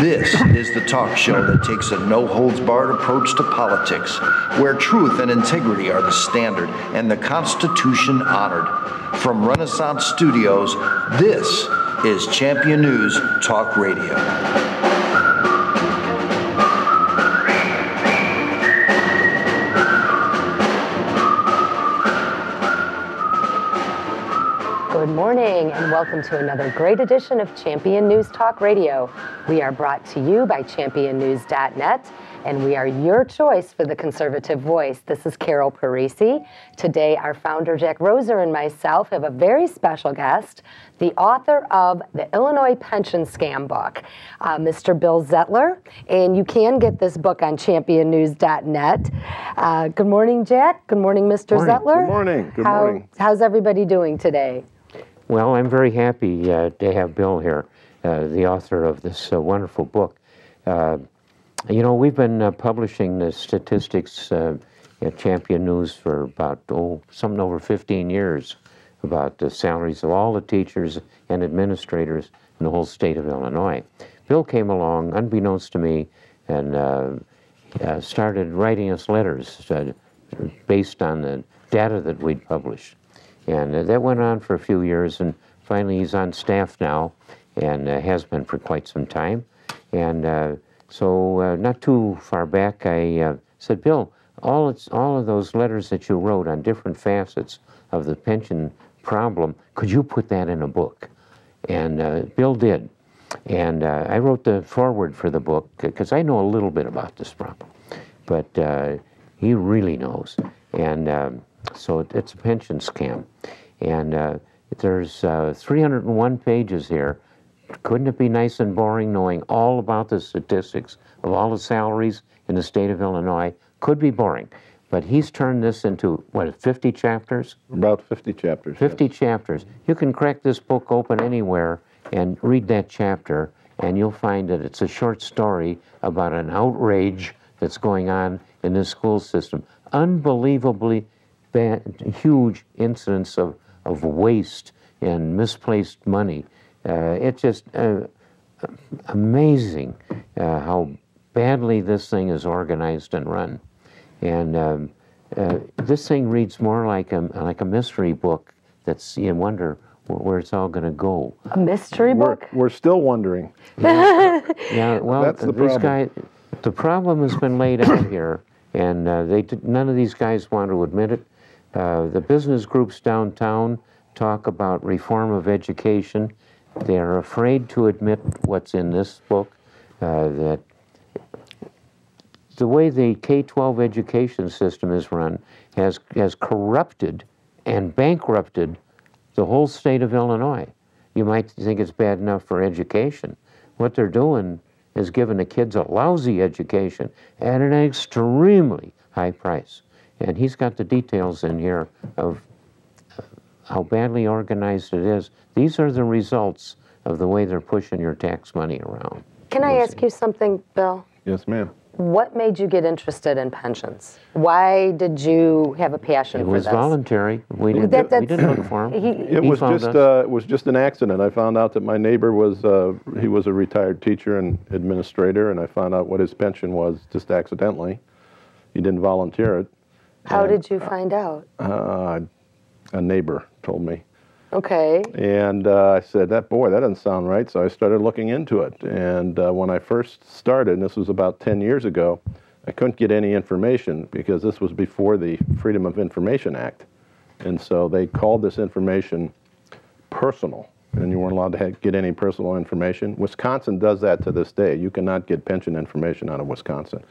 This is the talk show that takes a no-holds-barred approach to politics, where truth and integrity are the standard and the Constitution honored. From Renaissance Studios, this is Champion News Talk Radio. Good morning and welcome to another great edition of Champion News Talk Radio. We are brought to you by championnews.net, and we are your choice for the conservative voice. This is Carol Parisi. Today, our founder, Jack Roser, and myself have a very special guest, the author of the Illinois Pension Scam book, Mr. Bill Zettler. And you can get this book on championnews.net. Good morning, Jack. Good morning, Mr. Zettler. Good morning. Good morning. How's everybody doing today? Well, I'm very happy to have Bill here, the author of this wonderful book. You know, we've been publishing the statistics at Champion News for about, something over 15 years about the salaries of all the teachers and administrators in the whole state of Illinois. Bill came along, unbeknownst to me, and started writing us letters based on the data that we'd published. And that went on for a few years, and finally he's on staff now, and has been for quite some time. And so not too far back, I said, Bill, all of those letters that you wrote on different facets of the pension problem, could you put that in a book? And Bill did. And I wrote the foreword for the book, because I know a little bit about this problem, but he really knows. And so it's a pension scam. And there's 301 pages here. Couldn't it be nice and boring knowing all about the statistics of all the salaries in the state of Illinois? Could be boring. But he's turned this into, what, 50 chapters? About 50 chapters. 50 yes. chapters. You can crack this book open anywhere and read that chapter, and you'll find that it's a short story about an outrage that's going on in this school system. Unbelievably bad, huge incidents of waste and misplaced money. It's just amazing how badly this thing is organized and run. And this thing reads more like a mystery book that's, you wonder where it's all going to go. A mystery book? We're still wondering. Yeah, well, That's the this problem. guy, the problem has been laid out here, and none of these guys want to admit it. The business groups downtown talk about reform of education. They are afraid to admit what's in this book, that the way the K-12 education system is run has corrupted and bankrupted the whole state of Illinois. You might think it's bad enough for education. What they're doing is giving the kids a lousy education at an extremely high price. And he's got the details in here of how badly organized it is. These are the results of the way they're pushing your tax money around. Can I ask you something, Bill? Yes, ma'am. What made you get interested in pensions? Why did you have a passion for this? It was voluntary. We didn't look for him. It was just an accident. I found out that my neighbor was he was a retired teacher and administrator, and I found out what his pension was just accidentally. He didn't volunteer it. How did you find out? A neighbor told me. Okay. And I said, that doesn't sound right. So I started looking into it. And when I first started, and this was about 10 years ago, I couldn't get any information because this was before the Freedom of Information Act. And so they called this information personal, and you weren't allowed to get any personal information. Wisconsin does that to this day. You cannot get pension information out of Wisconsin.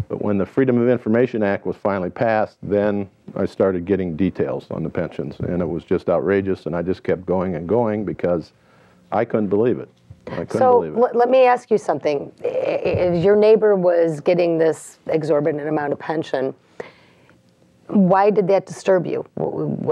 But when the Freedom of Information Act was finally passed, then I started getting details on the pensions, and it was just outrageous, and I just kept going and going because I couldn't believe it. Let me ask you something. If your neighbor was getting this exorbitant amount of pension, why did that disturb you?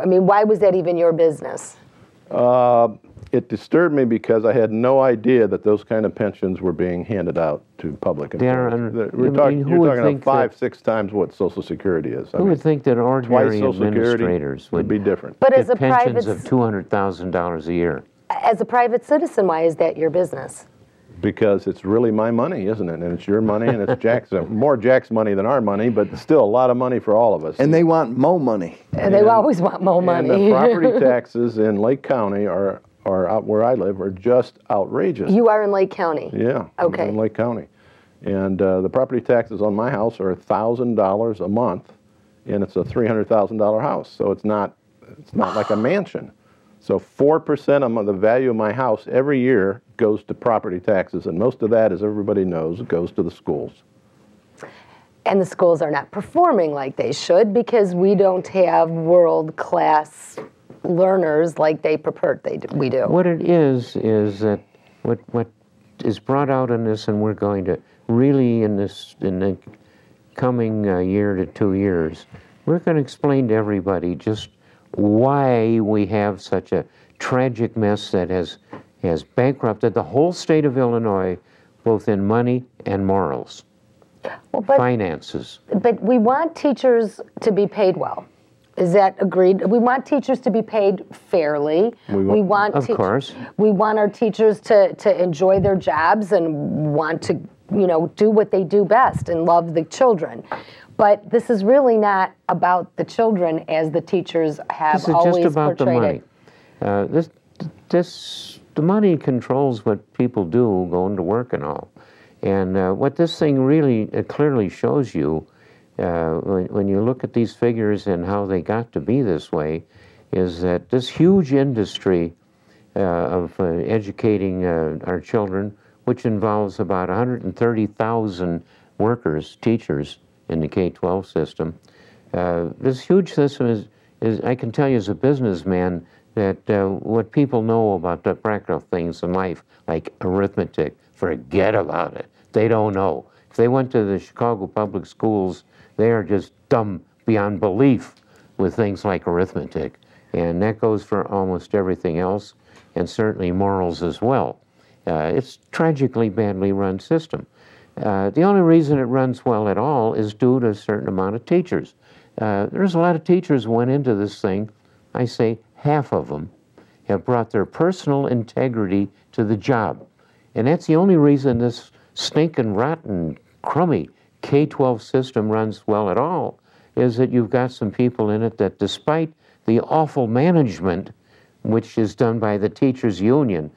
I mean, why was that even your business? It disturbed me because I had no idea that those kind of pensions were being handed out to public employees. You're talking about 5-6 times what Social Security is. Who would think that ordinary administrators would be different? But get pensions of $200,000 a year? As a private citizen, why is that your business? because it's really my money, isn't it? And it's your money, and it's Jack's, more Jack's money than our money, but still a lot of money for all of us. And they want more money. They always want more money. And the property taxes in Lake County are out where I live, are just outrageous. You are in Lake County? Yeah, okay. I'm in Lake County. And the property taxes on my house are $1,000 a month, and it's a $300,000 house, so it's not like a mansion. So 4% of the value of my house every year goes to property taxes, and most of that, as everybody knows, goes to the schools. And the schools are not performing like they should because we don't have world-class learners like they purport we do. What it is that what is brought out in this, and we're going to really in the coming year to 2 years, we're going to explain to everybody just why we have such a tragic mess that has bankrupted the whole state of Illinois, both in money and morals, finances. But we want teachers to be paid well. Is that agreed? We want teachers to be paid fairly. We want of course. We want our teachers to enjoy their jobs and want to, do what they do best and love the children. But this is really not about the children as the teachers have always portrayed it. This is just about the money. The money controls what people do going to work and all. And what this thing really clearly shows you, when you look at these figures and how they got to be this way, is that this huge industry of educating our children, which involves about 130,000 workers, teachers, in the K-12 system. This huge system is, I can tell you as a businessman, that what people know about the practical things in life, like arithmetic, forget about it. They don't know. If they went to the Chicago public schools, they are just dumb beyond belief with things like arithmetic. And that goes for almost everything else, and certainly morals as well. It's a tragically badly run system. The only reason it runs well at all is due to a certain amount of teachers. There's a lot of teachers who went into this thing. I say half of them have brought their personal integrity to the job. And that's the only reason this stinking, rotten, crummy K-12 system runs well at all, is that you've got some people in it that, despite the awful management, which is done by the teachers' union,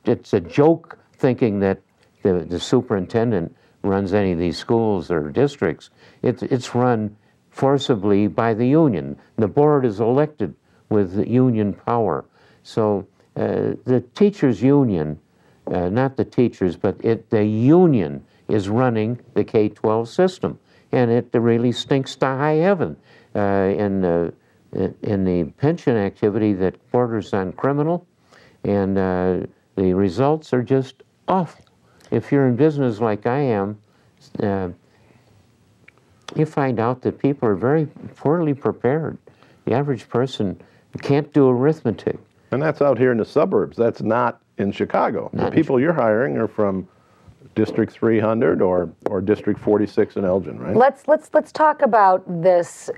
it's a joke thinking that the superintendent runs any of these schools or districts. It's run forcibly by the union. The board is elected with union power. So the teachers' union, not the teachers, but the union is running the K-12 system. And it really stinks to high heaven in the pension activity that borders on criminal, and the results are just awful. If you're in business like I am, you find out that people are very poorly prepared. The average person can't do arithmetic. And that's out here in the suburbs. That's not in Chicago. The people you're hiring are from District 300 or District 46 in Elgin, right? Let's talk about this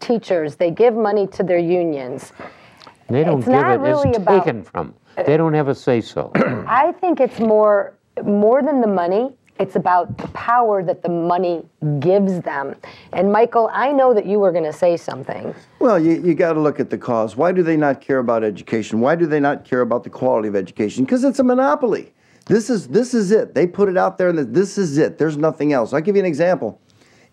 teachers. They give money to their unions. They don't give it, it's taken from. They don't have a say-so. I think it's more than the money. It's about the power that the money gives them. And Michael, I know that you were going to say something. Well, you got to look at the cause. Why do they not care about education? Why do they not care about the quality of education? Because it's a monopoly. This is it. They put it out there, and this is it. There's nothing else. I'll give you an example.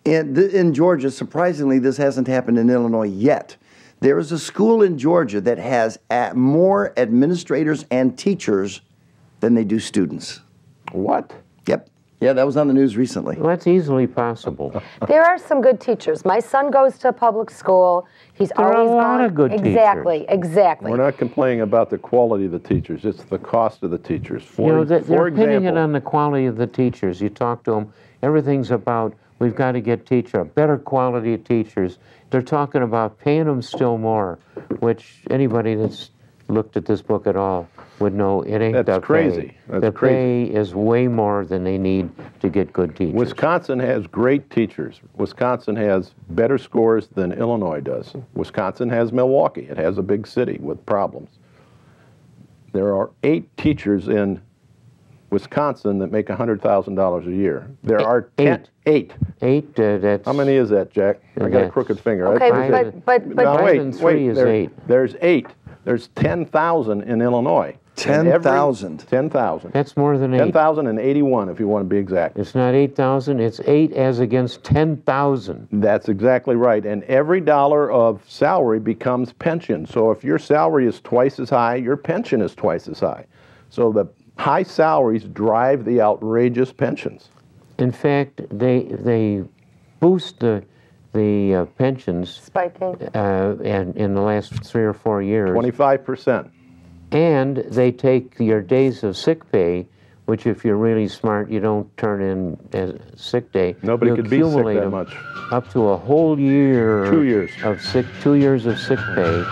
In Georgia, surprisingly, this hasn't happened in Illinois yet. There is a school in Georgia that has more administrators and teachers than they do students. What? Yep. Yeah, that was on the news recently. Well, that's easily possible. There are some good teachers. My son goes to a public school. There are a lot of good teachers. Exactly. We're not complaining about the quality of the teachers. It's the cost of the teachers. They're pinning it on the quality of the teachers. You talk to them, everything's about, we've got to get a better quality of teachers. They're talking about paying them still more, which anybody that's looked at this book at all would know it ain't That's crazy. The pay is way more than they need to get good teachers. Wisconsin has great teachers. Wisconsin has better scores than Illinois does. Wisconsin has Milwaukee. It has a big city with problems. There are 8 teachers in Wisconsin that make $100,000 a year. There are eight. Eight. That's... How many is that, Jack? I got a crooked finger. Okay, but no, five wait, and three is 8. There's 8. There's 10,000 in Illinois. 10,000. 10,000. That's more than 8. 10,081 if you want to be exact. It's not 8,000, it's 8 as against 10,000. That's exactly right. And every dollar of salary becomes pension. So if your salary is twice as high, your pension is twice as high. So the high salaries drive the outrageous pensions. In fact, they boost the pensions spiking and in the last 3 or 4 years. 25%. And they take your days of sick pay, which if you're really smart, you don't turn in as sick day. Nobody could be sick accumulate that them much. Up to a whole year. 2 years. 2 years of sick pay.